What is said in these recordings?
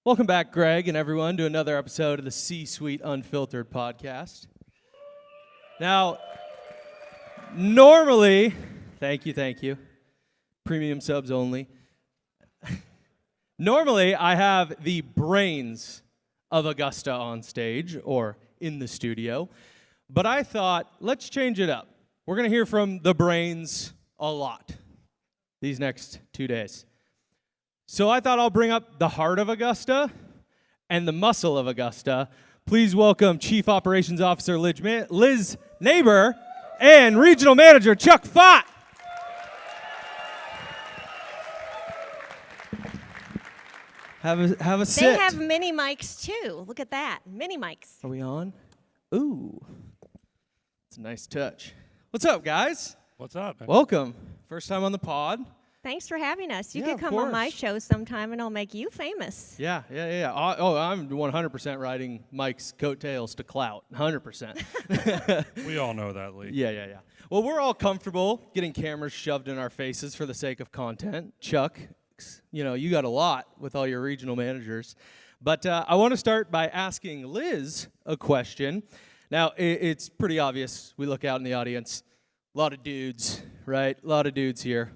Welcome back, Greg and everyone, to another episode of the C-Suite Unfiltered podcast. Now, normally, thank you, premium subs only. Normally, I have the brains of Augusta on stage or in the studio, but I thought, let's change it up. We're going to hear from the brains a lot these next 2 days. So I thought I'll bring up the heart of Augusta and the muscle of Augusta. Please welcome Chief Operations Officer Liz Naber and Regional Manager Chuck Fott. Have a sit. They have mini mics too. Look at that, mini mics. Are we on? Ooh, it's a nice touch. What's up, guys? What's up, man? Welcome. First time on the pod. Thanks for having us. You Yeah, could of come on my course. show sometime and I'll make you famous. Yeah. I'm 100% riding Mike's coattails to clout. 100%. We all know that, Lee. Yeah. Well, we're all comfortable getting cameras shoved in our faces for the sake of content. Chuck, you got a lot with all your regional managers. But I want to start by asking Liz a question. Now, it's pretty obvious. We look out in the audience. A lot of dudes, right? A lot of dudes here.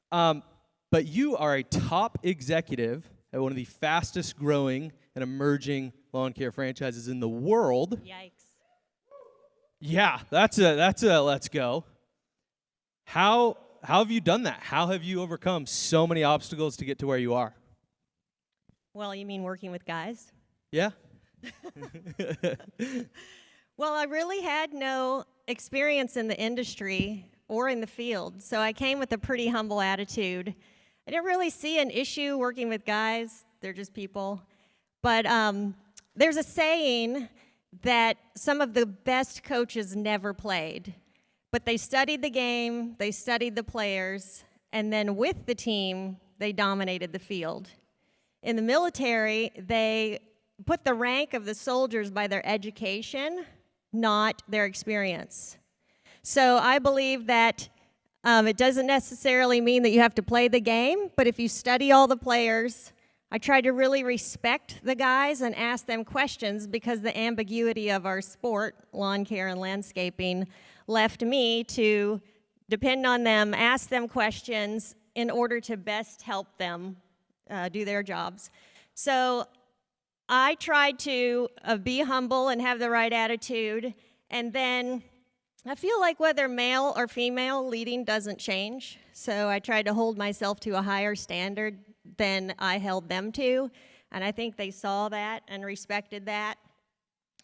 But you are a top executive at one of the fastest growing and emerging lawn care franchises in the world. Yikes. Yeah, that's a let's go. How have you done that? How have you overcome so many obstacles to get to where you are? Well, you mean working with guys? Yeah? Well, I really had no experience in the industry or in the field, so I came with a pretty humble attitude. I didn't really see an issue working with guys. They're just people. But there's a saying that some of the best coaches never played, but they studied the game, they studied the players, and then with the team, they dominated the field. In the military, they put the rank of the soldiers by their education, not their experience. So I believe that it doesn't necessarily mean that you have to play the game, but if you study all the players, I try to really respect the guys and ask them questions because the ambiguity of our sport, lawn care and landscaping, left me to depend on them, ask them questions in order to best help them do their jobs. So I tried to be humble and have the right attitude, and then I feel like whether male or female, leading doesn't change. So I tried to hold myself to a higher standard than I held them to, and I think they saw that and respected that.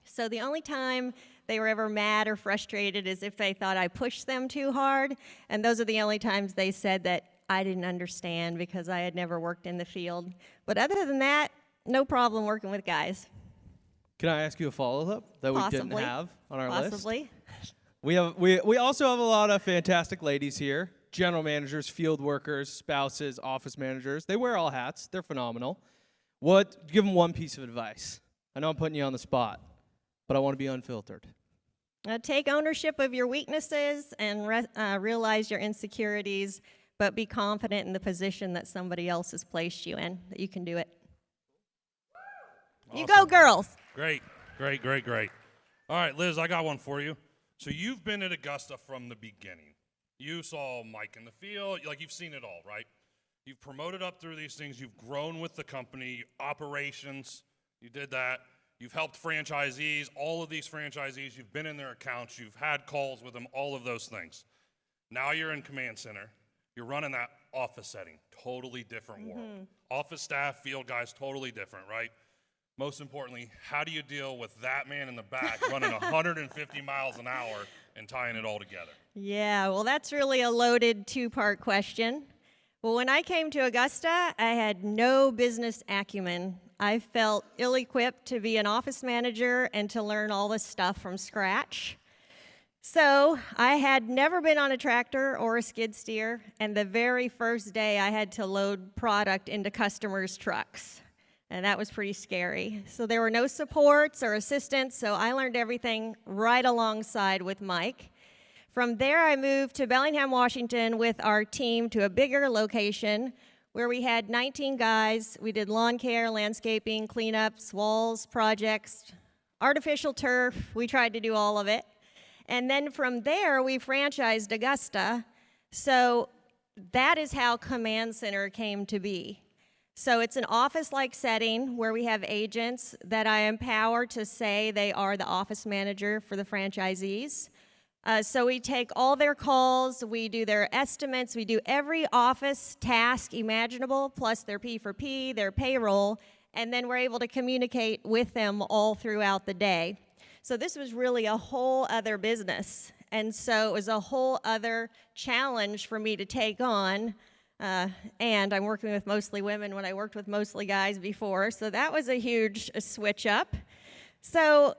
So the only time they were ever mad or frustrated is if they thought I pushed them too hard, and those are the only times they said that I didn't understand because I had never worked in the field. But other than that, no problem working with guys. Can I ask you a follow-up that we didn't Possibly. have on our list? Possibly. We also have a lot of fantastic ladies here. General managers, field workers, spouses, office managers. They wear all hats. They're phenomenal. Give them one piece of advice. I know I'm putting you on the spot, but I want to be unfiltered. Take ownership of your weaknesses and realize your insecurities, but be confident in the position that somebody else has placed you in, that you can do it. Awesome. You go, girls. Great. All right, Liz, I got one for you. So you've been at Augusta from the beginning. You saw Mike in the field. You've seen it all, right? You've promoted up through these things. You've grown with the company, operations. You did that. You've helped franchisees, all of these franchisees. You've been in their accounts. You've had calls with them, all of those things. Now you're in command center. You're running that office setting. Totally different world. Office staff, field guys, totally different, right? Most importantly, how do you deal with that man in the back running 150 miles an hour and tying it all together? Yeah, well, that's really a loaded two-part question. Well, when I came to Augusta, I had no business acumen. I felt ill-equipped to be an office manager and to learn all this stuff from scratch. So I had never been on a tractor or a skid steer, and the very first day I had to load product into customers' trucks. And that was pretty scary. So there were no supports or assistants, so I learned everything right alongside with Mike. From there, I moved to Bellingham, Washington with our team to a bigger location where we had 19 guys. We did lawn care, landscaping, cleanups, walls, projects, artificial turf. We tried to do all of it. And then from there, we franchised Augusta. So that is how Command Center came to be. So it's an office-like setting where we have agents that I empower to say they are the office manager for the franchisees. So we take all their calls, we do their estimates, we do every office task imaginable, plus their P4P, their payroll, and then we're able to communicate with them all throughout the day. So this was really a whole other business. And so it was a whole other challenge for me to take on. And I'm working with mostly women when I worked with mostly guys before. So that was a huge switch up. So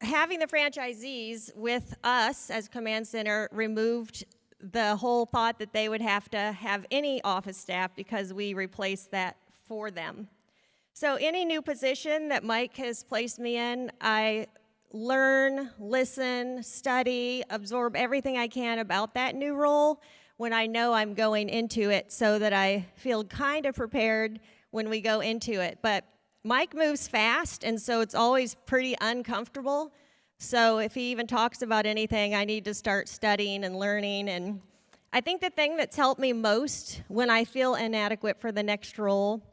having the franchisees with us as Command Center removed the whole thought that they would have to have any office staff because we replaced that for them. So any new position that Mike has placed me in, I learn, listen, study, absorb everything I can about that new role when I know I'm going into it so that I feel kind of prepared when we go into it. But Mike moves fast, and so it's always pretty uncomfortable. So if he even talks about anything, I need to start studying and learning. And I think the thing that's helped me most when I feel inadequate for the next role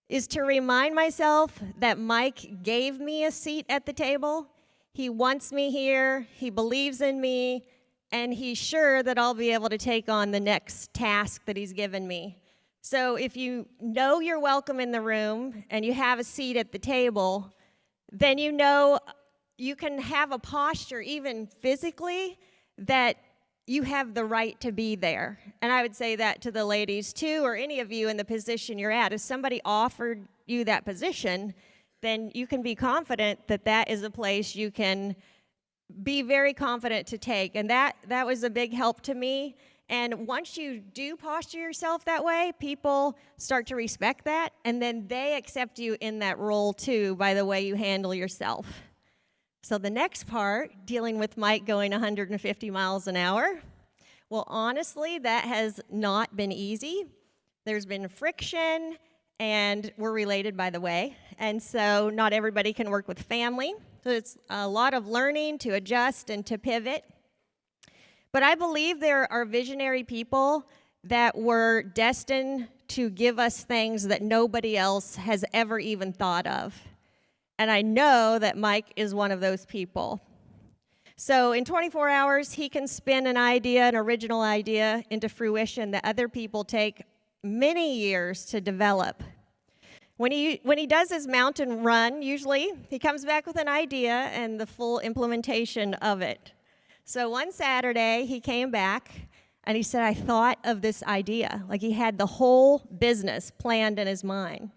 is to remind myself that Mike gave me a seat at the table. He wants me here, he believes in me, and he's sure that I'll be able to take on the next task that he's given me. So if you know you're welcome in the room and you have a seat at the table, then you know you can have a posture, even physically, that you have the right to be there. And I would say that to the ladies too, or any of you in the position you're at. If somebody offered you that position, then you can be confident that that is a place you can be very confident to take. And that was a big help to me. And once you do posture yourself that way, people start to respect that, and then they accept you in that role too by the way you handle yourself. So the next part, dealing with Mike going 150 miles an hour, well, honestly, that has not been easy. There's been friction, and we're related, by the way, and so not everybody can work with family. So it's a lot of learning to adjust and to pivot. But I believe there are visionary people that were destined to give us things that nobody else has ever even thought of. And I know that Mike is one of those people. So in 24 hours, he can spin an idea, an original idea, into fruition that other people take many years to develop. When he does his mountain run, usually, he comes back with an idea and the full implementation of it. So one Saturday, he came back, and he said, I thought of this idea. Like he had the whole business planned in his mind.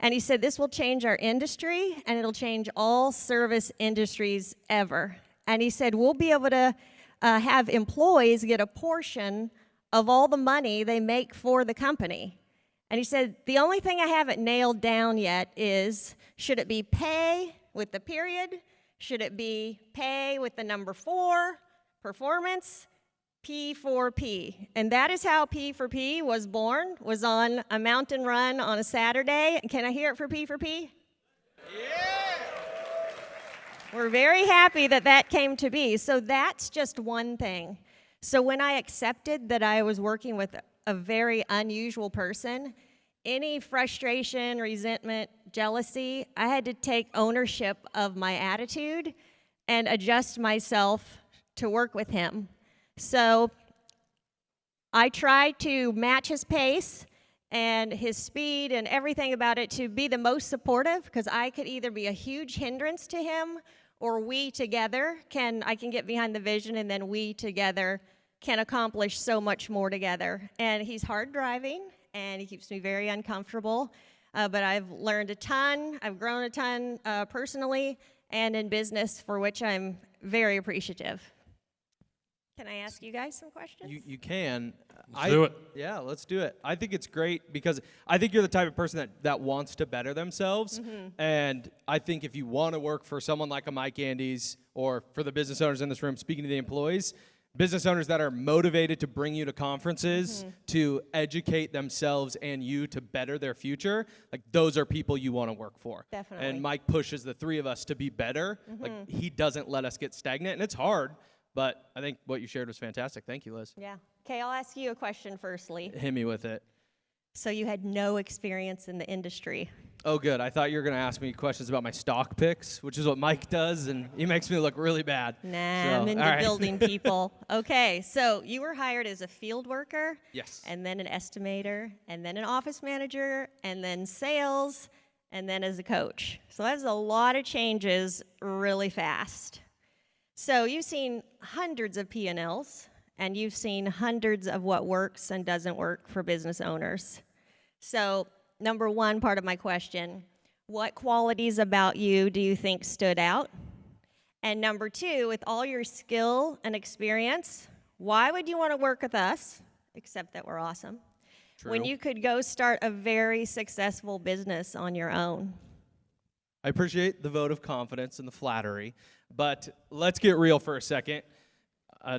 And he said, this will change our industry, and it'll change all service industries ever. And he said, we'll be able to have employees get a portion of all the money they make for the company. And he said, the only thing I haven't nailed down yet is, should it be pay with the period? Should it be pay with the number 4, performance, P4P? And that is how P4P was born, was on a mountain run on a Saturday. Can I hear it for P4P? Yeah! We're very happy that that came to be. So that's just one thing. So when I accepted that I was working with a very unusual person, any frustration, resentment, jealousy, I had to take ownership of my attitude and adjust myself to work with him. So I tried to match his pace and his speed and everything about it to be the most supportive, because I could either be a huge hindrance to him, or we together I can get behind the vision, and then we together can accomplish so much more together. And he's hard driving, and he keeps me very uncomfortable. But I've learned a ton. I've grown a ton personally and in business, for which I'm very appreciative. Can I ask you guys some questions? You can. Let's do it. Yeah, let's do it. I think it's great because I think you're the type of person that wants to better themselves. Mm-hmm. And I think if you want to work for someone like a Mike Andes, or for the business owners in this room, speaking to the employees, business owners that are motivated to bring you to conferences, to educate themselves and you to better their future, like those are people you want to work for. Definitely. And Mike pushes the three of us to be better. Like he doesn't let us get stagnant, and it's hard, but I think what you shared was fantastic. Thank you, Liz. Yeah. Okay, I'll ask you a question firstly. Hit me with it. So you had no experience in the industry. Oh, good. I thought you were going to ask me questions about my stock picks, which is what Mike does, and he makes me look really bad. Nah, So, I'm into all right. building people. Okay, so you were hired as a field worker. Yes. And then an estimator, and then an office manager, and then sales, and then as a coach. So that's a lot of changes really fast. So you've seen hundreds of P&Ls, and you've seen hundreds of what works and doesn't work for business owners. So number one part of my question, what qualities about you do you think stood out? And number two, with all your skill and experience, why would you want to work with us, except that we're awesome, when True. you could go start a very successful business on your own? I appreciate the vote of confidence and the flattery, but let's get real for a second.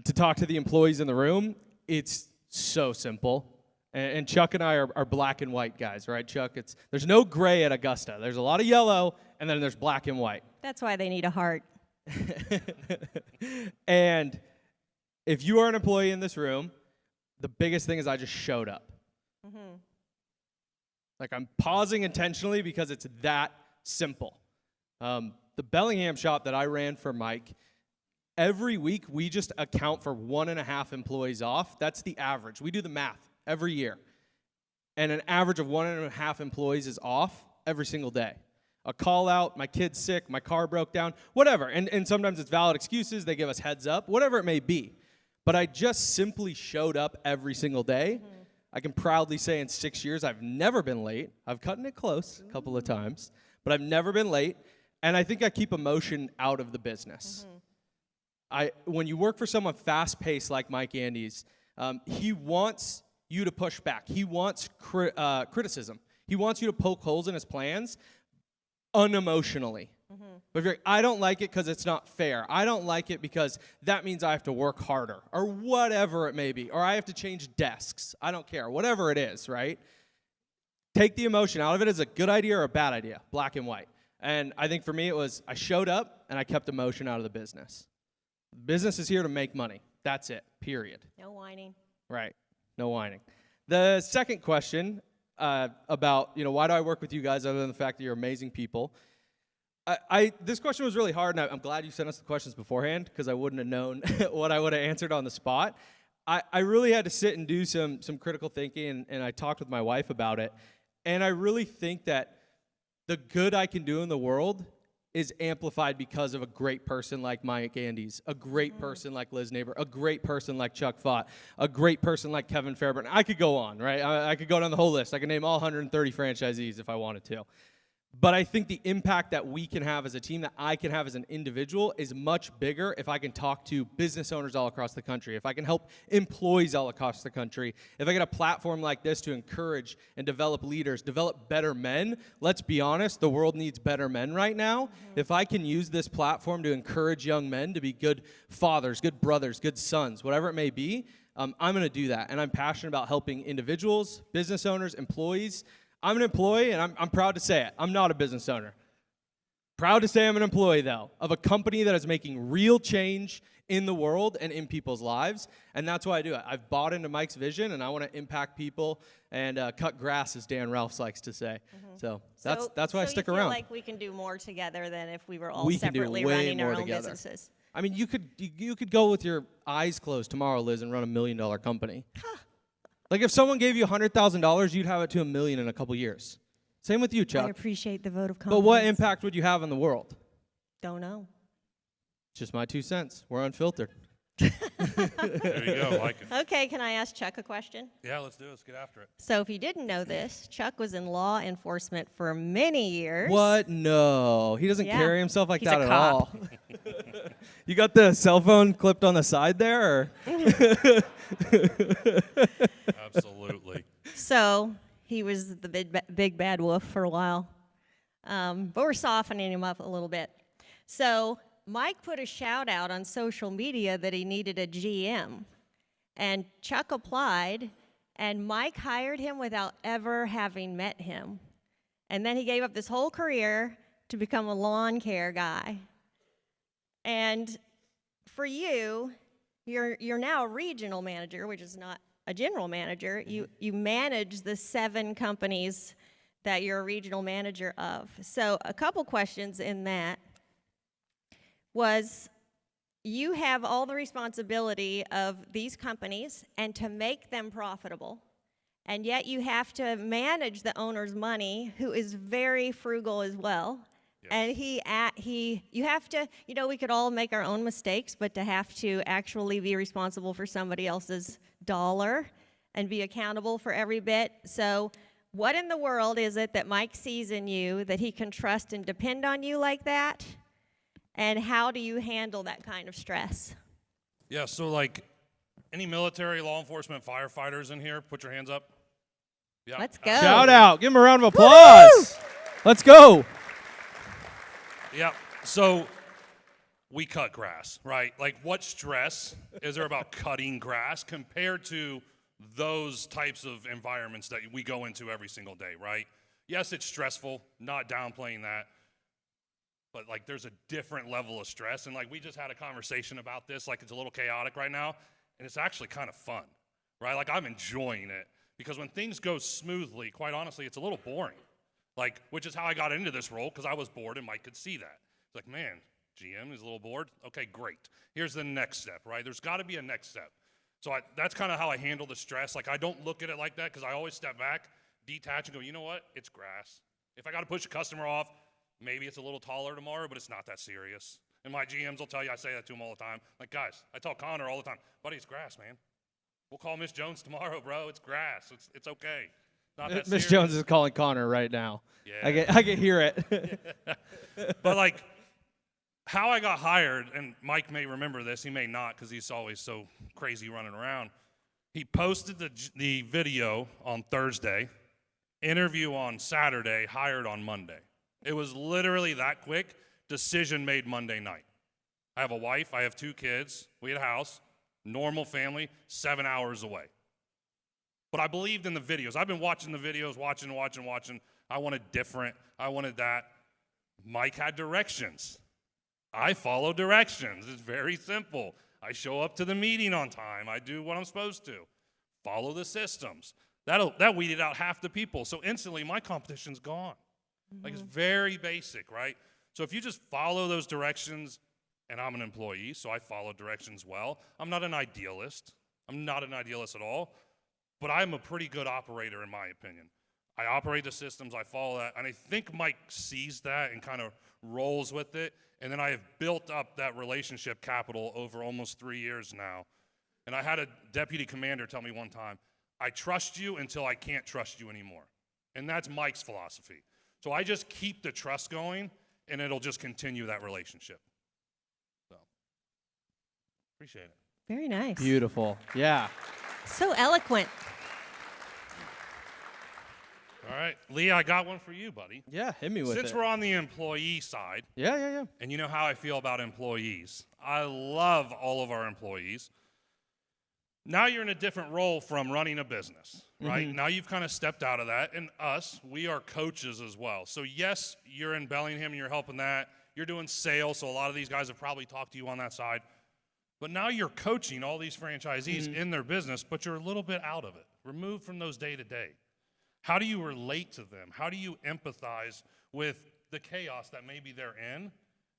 To talk to the employees in the room, it's so simple. And Chuck and I are black and white guys, right, Chuck? There's no gray at Augusta. There's a lot of yellow, and then there's black and white. That's why they need a heart. And if you are an employee in this room, the biggest thing is I just showed up. Like I'm pausing intentionally because it's that simple. The Bellingham shop that I ran for Mike, every week we just account for 1.5 employees off. That's the average. We do the math every year. And an average of 1.5 employees is off every single day. A call out, my kid's sick, my car broke down, whatever. And sometimes it's valid excuses, they give us heads up, whatever it may be. But I just simply showed up every single day. I can proudly say in 6 years I've never been late. I've cut it close a couple of times, but I've never been late. And I think I keep emotion out of the business. When you work for someone fast-paced like Mike Andes, he wants you to push back. He wants criticism. He wants you to poke holes in his plans unemotionally. But if you're like, I don't like it because it's not fair. I don't like it because that means I have to work harder, or whatever it may be, or I have to change desks. I don't care. Whatever it is, right? Take the emotion out of it. Is it a good idea or a bad idea? Black and white. And I think for me it was I showed up and I kept emotion out of the business. Business is here to make money. That's it, period. No whining. Right, no whining. The second question about, why do I work with you guys other than the fact that you're amazing people? This question was really hard, and I'm glad you sent us the questions beforehand because I wouldn't have known what I would have answered on the spot. I really had to sit and do some critical thinking, and I talked with my wife about it. And I really think that the good I can do in the world is amplified because of a great person like Mike Andes, a great person like Liz Naber, a great person like Chuck Fott, a great person like Kevin Fairburn. I could go on, right? I could go down the whole list. I could name all 130 franchisees if I wanted to. But I think the impact that we can have as a team, that I can have as an individual, is much bigger if I can talk to business owners all across the country, if I can help employees all across the country, if I get a platform like this to encourage and develop leaders, develop better men. Let's be honest, the world needs better men right now. If I can use this platform to encourage young men to be good fathers, good brothers, good sons, whatever it may be, I'm going to do that. And I'm passionate about helping individuals, business owners, employees. I'm an employee, and I'm proud to say it. I'm not a business owner. Proud to say I'm an employee, though, of a company that is making real change in the world and in people's lives, and that's why I do it. I've bought into Mike's vision, and I want to impact people and cut grass, as Dan Ralphs likes to say. So that's why I stick you feel around. like we can do more together than if we were all We can do separately way running our more own together. businesses. I mean, you could go with your eyes closed tomorrow, Liz, and run $1 million company. Like if someone gave you $100,000, you'd have it to $1 million in a couple years. Same with you, I Chuck. appreciate the vote of confidence. But what impact would you have on the world? Don't know. Just my 2 cents. We're unfiltered. There you go. Like it. Okay, can I ask Chuck a question? Yeah, let's do it. Let's get after it. So if you didn't know this, Chuck was in law enforcement for many years. What? No. He doesn't Yeah. carry himself like He's that a at cop. all. You got the cell phone clipped on the side there? Or? Absolutely. So he was the big bad wolf for a while. But we're softening him up a little bit. So Mike put a shout out on social media that he needed a GM. And Chuck applied, and Mike hired him without ever having met him. And then he gave up this whole career to become a lawn care guy. And for you, you're now a regional manager, which is not a general manager. You manage the 7 companies that you're a regional manager of. So a couple questions in that was, you have all the responsibility of these companies and to make them profitable, and yet you have to manage the owner's money, who is very frugal as well. Yes. And you have to, we could all make our own mistakes, but to have to actually be responsible for somebody else's dollar and be accountable for every bit. So what in the world is it that Mike sees in you that he can trust and depend on you like that? And how do you handle that kind of stress? Yeah, so like any military, law enforcement, firefighters in here, put your hands up. Yeah. Let's go. Shout out. Give him a round of applause. Woo-hoo! Let's go. Yeah, so we cut grass, right? Like, what stress is there about cutting grass compared to those types of environments that we go into every single day, right? Yes, it's stressful, not downplaying that, but like there's a different level of stress. And like we just had a conversation about this, like it's a little chaotic right now, and it's actually kind of fun, right? Like I'm enjoying it because when things go smoothly, quite honestly, it's a little boring. Like, which is how I got into this role, because I was bored and Mike could see that. It's like, man, GM is a little bored. Okay, great. Here's the next step, right? There's got to be a next step. So that's kind of how I handle the stress. Like, I don't look at it like that because I always step back, detach, and go, you know what? It's grass. If I got to push a customer off, maybe it's a little taller tomorrow, but it's not that serious. And my GMs will tell you, I say that to them all the time. Like, guys, I tell Connor all the time, buddy, it's grass, man. We'll call Miss Jones tomorrow, bro. It's grass. It's okay. Miss Jones is calling Connor right now. Yeah. I can hear it. But like how I got hired, and Mike may remember this, he may not because he's always so crazy running around. He posted the video on Thursday, interview on Saturday, hired on Monday. It was literally that quick. Decision made Monday night. I have a wife, I have 2 kids, we had a house, normal family, 7 hours away. But I believed in the videos. I've been watching the videos, watching. I wanted different. I wanted that. Mike had directions. I follow directions. It's very simple. I show up to the meeting on time. I do what I'm supposed to. Follow the systems. That weeded out half the people. So instantly, my competition's gone. Mm-hmm. Like, it's very basic, right? So if you just follow those directions, and I'm an employee, so I follow directions well. I'm not an idealist. I'm not an idealist at all. But I'm a pretty good operator, in my opinion. I operate the systems, I follow that, and I think Mike sees that and kind of rolls with it, and then I have built up that relationship capital over almost 3 years now. And I had a deputy commander tell me one time, I trust you until I can't trust you anymore. And that's Mike's philosophy. So I just keep the trust going, and it'll just continue that relationship. So, appreciate it. Very nice. Beautiful. Yeah. So eloquent. All right, Lee, I got one for you, buddy. Yeah, hit me with it. Since we're on the employee side. Yeah. And you know how I feel about employees. I love all of our employees. Now you're in a different role from running a business, right? Mm-hmm. Now you've kind of stepped out of that. And we are coaches as well. So yes, you're in Bellingham and you're helping that. You're doing sales, so a lot of these guys have probably talked to you on that side. But now you're coaching all these franchisees in their business, but you're a little bit out of it, removed from those day-to-day. How do you relate to them? How do you empathize with the chaos that maybe they're in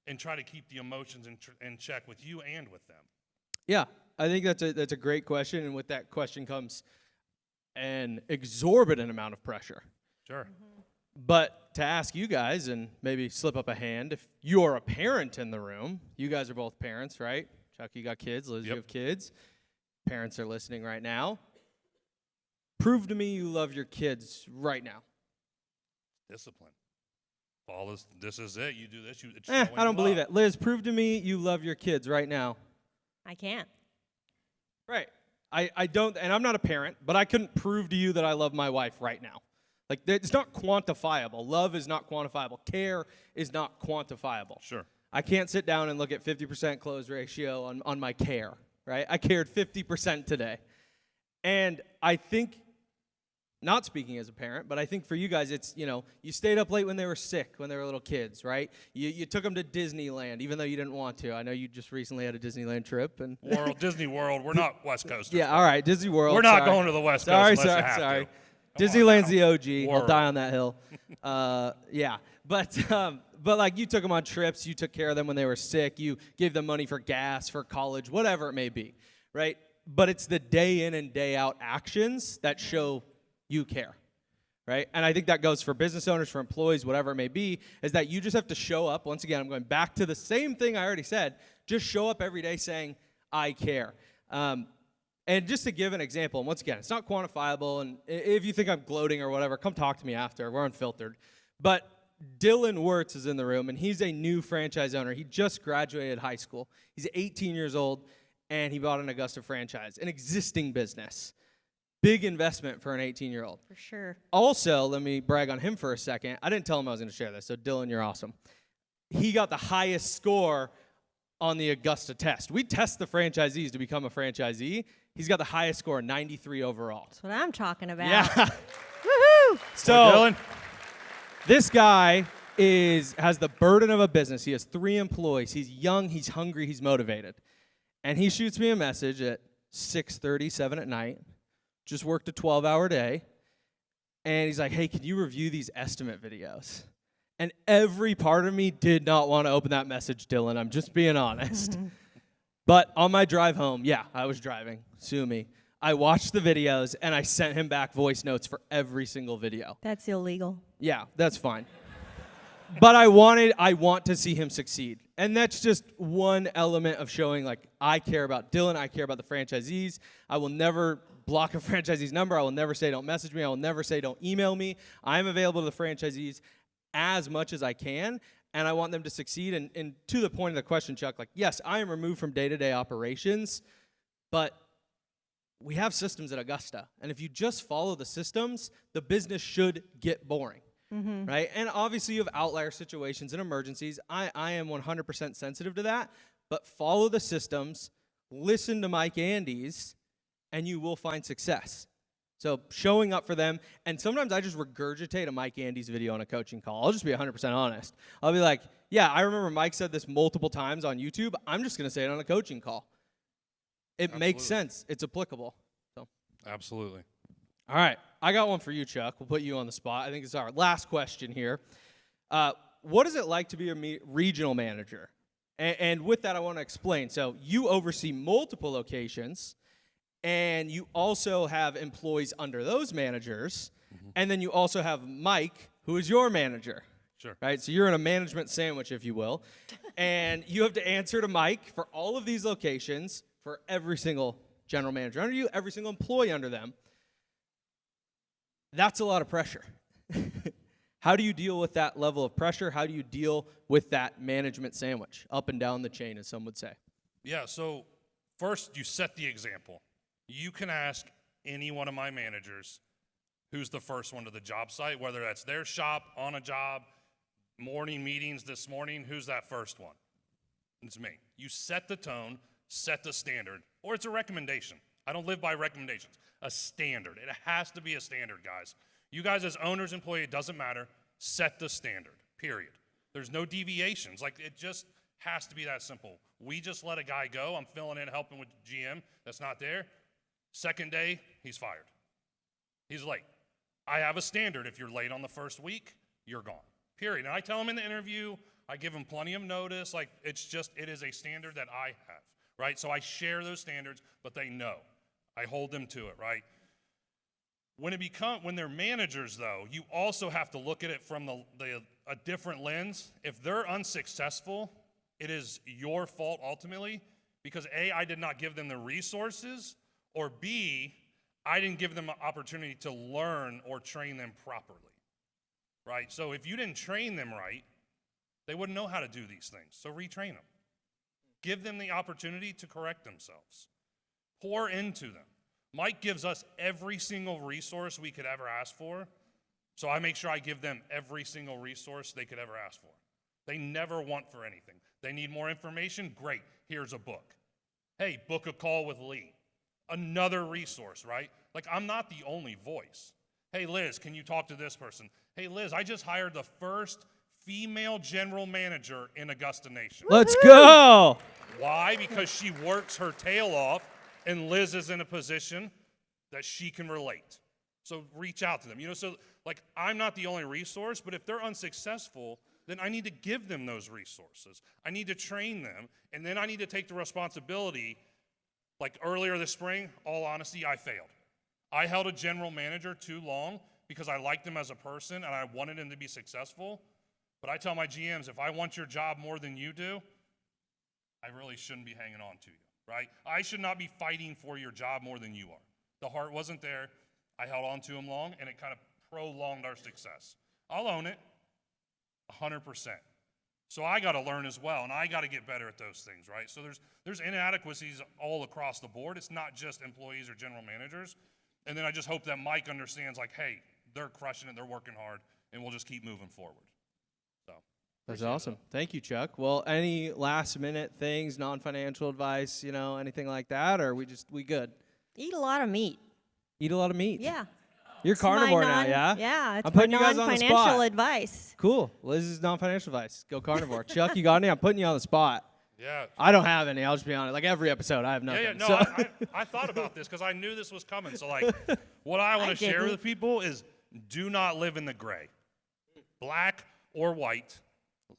and try to keep the emotions in check with you and with them? Yeah, I think that's a great question, and with that question comes an exorbitant amount of pressure. Sure. Mm-hmm. But to ask you guys, and maybe slip up a hand, if you're a parent in the room, you guys are both parents, right? Chuck, you got kids. Liz, you have kids. Parents are listening right now. Prove to me you love your kids right now. Discipline. This is it. You do this. I don't believe it. Liz, prove to me you love your kids right now. I can't. Right. I don't, and I'm not a parent, but I couldn't prove to you that I love my wife right now. Like, it's not quantifiable. Love is not quantifiable. Care is not quantifiable. Sure. I can't sit down and look at 50% close ratio on my care, right? I cared 50% today. And I think, not speaking as a parent, but I think for you guys, it's, you stayed up late when they were sick, when they were little kids, right? You took them to Disneyland, even though you didn't want to. I know you just recently had a Disneyland trip. And Disney World. We're not West Coasters. Yeah, all right, Disney World. We're not going to the West Coast unless you have Sorry. to. Disneyland's the OG. World. I'll die on that hill. Yeah, but like you took them on trips. You took care of them when they were sick. You gave them money for gas, for college, whatever it may be, right? But it's the day in and day out actions that show you care, right? And I think that goes for business owners, for employees, whatever it may be, is that you just have to show up. Once again, I'm going back to the same thing I already said. Just show up every day saying, I care. And just to give an example, and once again, it's not quantifiable, and if you think I'm gloating or whatever, come talk to me after. We're unfiltered. But Dylan Wirtz is in the room, and he's a new franchise owner. He just graduated high school. He's 18 years old, and he bought an Augusta franchise, an existing business. Big investment for an 18-year-old. For sure. Also, let me brag on him for a second. I didn't tell him I was going to share this, so Dylan, you're awesome. He got the highest score on the Augusta test. We test the franchisees to become a franchisee. He's got the highest score, 93 overall. That's what I'm talking about. Yeah. Woohoo! So, Dylan, this guy has the burden of a business. He has 3 employees. He's young, he's hungry, he's motivated. And he shoots me a message at 6:30, 7 at night. Just worked a 12-hour day. And he's like, hey, can you review these estimate videos? And every part of me did not want to open that message, Dylan. I'm just being honest. But on my drive home, yeah, I was driving. Sue me. I watched the videos, and I sent him back voice notes for every single video. That's illegal. Yeah, that's fine. But I want to see him succeed. And that's just one element of showing, like, I care about Dylan. I care about the franchisees. I will never block a franchisee's number. I will never say don't message me. I will never say don't email me. I'm available to the franchisees as much as I can, and I want them to succeed. And to the point of the question, Chuck, like, yes, I am removed from day-to-day operations, but we have systems at Augusta. And if you just follow the systems, the business should get boring, right? And obviously you have outlier situations and emergencies. I am 100% sensitive to that, but follow the systems, listen to Mike Andes, and you will find success. So showing up for them, and sometimes I just regurgitate a Mike Andes video on a coaching call. I'll just be 100% honest. I'll be like, yeah, I remember Mike said this multiple times on YouTube. I'm just going to say it on a coaching call. It makes sense. It's applicable. So. absolutely. All right, I got one for you, Chuck. We'll put you on the spot. I think it's our last question here. What is it like to be a regional manager? And with that, I want to explain. So you oversee multiple locations, and you also have employees under those managers, and then you also have Mike, who is your manager. Sure. Right? So you're in a management sandwich, if you will, and you have to answer to Mike for all of these locations, for every single general manager under you, every single employee under them. That's a lot of pressure. How do you deal with that level of pressure? How do you deal with that management sandwich, up and down the chain, as some would say? Yeah, so first you set the example. You can ask any one of my managers who's the first one to the job site, whether that's their shop, on a job, morning meetings this morning, who's that first one? It's me. You set the tone, set the standard, or it's a recommendation. I don't live by recommendations. A standard. It has to be a standard, guys. You guys as owners, employee, it doesn't matter. Set the standard, period. There's no deviations. Like, it just has to be that simple. We just let a guy go. I'm filling in, helping with GM that's not there. Second day, he's fired. He's late. I have a standard. If you're late on the first week, you're gone, period. And I tell him in the interview, I give him plenty of notice. Like, it is a standard that I have, right? So I share those standards, but they know. I hold them to it, right? When they're managers, though, you also have to look at it from a different lens. If they're unsuccessful, it is your fault ultimately, because A, I did not give them the resources, or B, I didn't give them an opportunity to learn or train them properly, right? So if you didn't train them right, they wouldn't know how to do these things. So retrain them. Give them the opportunity to correct themselves. Pour into them. Mike gives us every single resource we could ever ask for, so I make sure I give them every single resource they could ever ask for. They never want for anything. They need more information? Great, here's a book. Hey, book a call with Lee. Another resource, right? Like, I'm not the only voice. Hey, Liz, can you talk to this person? Hey, Liz, I just hired the first female general manager in Augusta Nation. Let's go. Why? Because she works her tail off, and Liz is in a position that she can relate. So reach out to them. So like, I'm not the only resource, but if they're unsuccessful, then I need to give them those resources. I need to train them, and then I need to take the responsibility. Like earlier this spring, all honesty, I failed. I held a general manager too long because I liked him as a person and I wanted him to be successful. But I tell my GMs, if I want your job more than you do, I really shouldn't be hanging on to you, right? I should not be fighting for your job more than you are. The heart wasn't there. I held on to him long, and it kind of prolonged our success. I'll own it, 100%. So I got to learn as well, and I got to get better at those things, right? So there's inadequacies all across the board. It's not just employees or general managers. And then I just hope that Mike understands, like, hey, they're crushing it, they're working hard, and we'll just keep moving forward. So That's awesome. Thank you, Chuck. Well, any last-minute things, non-financial advice, anything like that, or we good? Eat a lot of meat. Eat a lot of meat. Yeah. You're It's my carnivore now, yeah? Yeah, it's I'm my putting you guys on the non-financial spot. advice. Cool. Liz's non-financial advice. Go carnivore. Chuck, you got any? I'm putting you on the spot. yeah. I don't have any. I'll just be honest. Like every episode, I have nothing. Yeah, no, So- I thought about this because I knew this was coming. So, like, what I want to share didn't. with people is do not live in the gray. Black or white,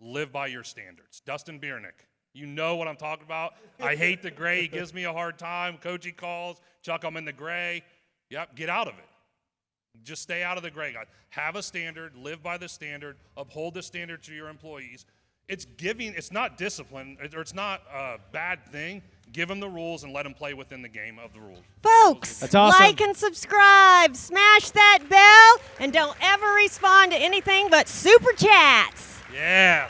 live by your standards. Dustin Biernick, you know what I'm talking about. I hate the gray. He gives me a hard time. Coachy calls. Chuck, I'm in the gray. Yep, get out of it. Just stay out of the gray, guys. Have a standard, live by the standard, uphold the standard to your employees. It's giving, it's not discipline, or it's not a bad thing. Give them the rules and let them play within the game of the rules. Folks, That's awesome. like and subscribe, smash that bell, and don't ever respond to anything but super chats. Yeah.